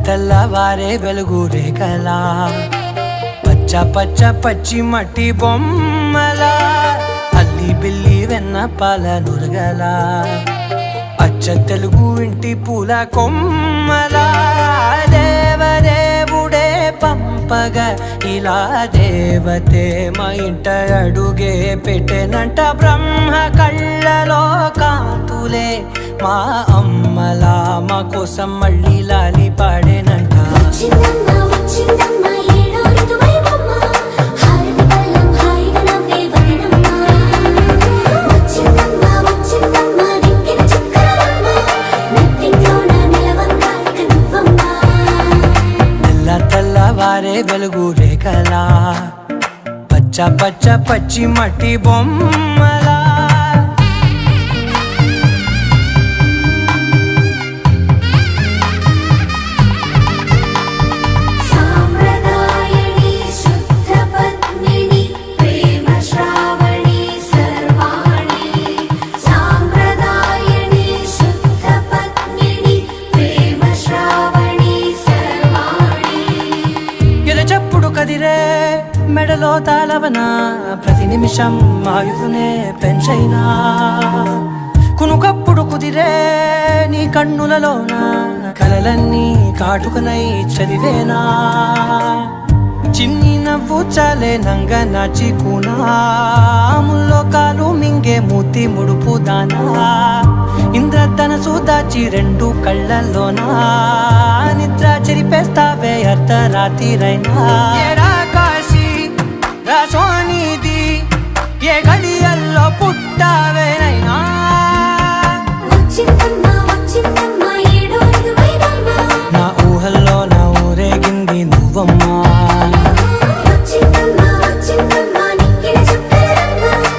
తెల్లవారే వెలుగు రేఖలా పచ్చ పచ్చ పచ్చి మట్టి బొమ్మలా అల్లి బిల్లి వెన్న పాల నురగలా అచ్చ తెలుగు ఇంటి పూల కొమ్మలా దేవదేవుడే పంపగా ఇలా దేవతే మా ఇంట అడుగే పెట్టెనంట బ్రహ్మ కళ్ళలో కాంతులే మా అమ్మలా మా కోసం మళ్ళీ లాలి పాడేనంట తెల్లవారే వెలుగు రేఖలా పచ్చ పచ్చ పచ్చి మట్టి బొమ్మలా కదిరే మెడలో తాళవన ప్రతి నిమిషం ఆయుధునే పెంచైనా కునుకప్పుడు కుదిరే నీ కన్నులలోన కలలన్నీ కాటుకనై చదివేనా చిన్ని నవ్వు చాలే నంగ నాచి కూనాముల్లో కాలు మింగే మూతి ముడుపు దానా ఇంద్రధనసు దాచి రెండు కళ్ళల్లోనా నిద్ర చెరిపేస్తావే అర్ధరాత్రిరైనా ఏడా కాశీ రాసోనిది ఏ గడియల్లో పుట్టావేనైనా నా ఊహల్లో నా ఊరేగింది నువ్వమ్మా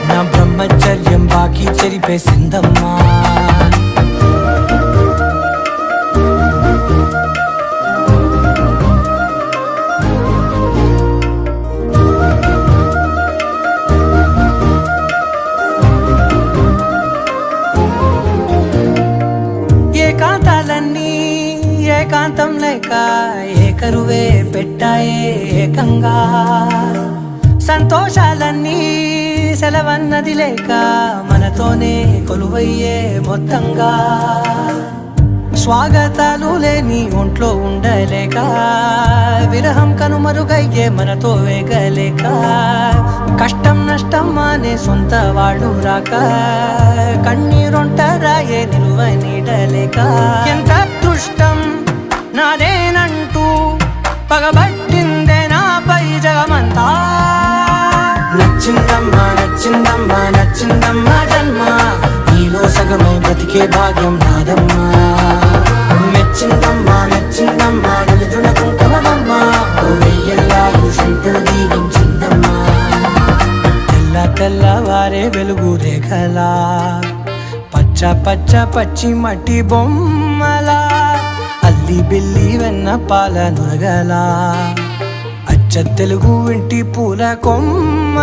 నా బ్రహ్మచర్యం బాకీ చెరిపేసిందమ్మా ఏకాంతాలన్నీ ఏకాంతం లేక ఏకరువే పెట్టాయే ఏకంగా సంతోషాలన్నీ సెలవన్నది లేక మనతోనే కొలువయ్యే మొత్తంగా స్వాగతాలు లేని ఒంట్లో ఉండలేక విరహం కనుమరుగయ్యే మనతో వేగలేక కష్టం నష్టం అనే సొంత వాడు రాక కన్నీరొంటరాయే నిలువ నీడలేక ఎంత అదృష్టం నాదేనంటూ పగబట్టిందే నాపై జగమంతా నచ్చిందమ్మా నచ్చిందమ్మా నచ్చిందమ్మా జన్మ నీలో సగమై బ్రతికే భాగ్యం నాదమ్మా మెచ్చిందమ్మా మెచ్చిందమ్మా నిలుదున కుంకుమమ్మా వెయ్యల్లాలు శంకరు దీవించిందమ్మా తెల్లవారే వెలుగు రేఖలా పచ్చ పచ్చ పచ్చి మట్టి బొమ్మలా అల్లి బిల్లి వెన్న పాల నురగలా అచ్చ తెలుగు ఇంటి పూల కొమ్మ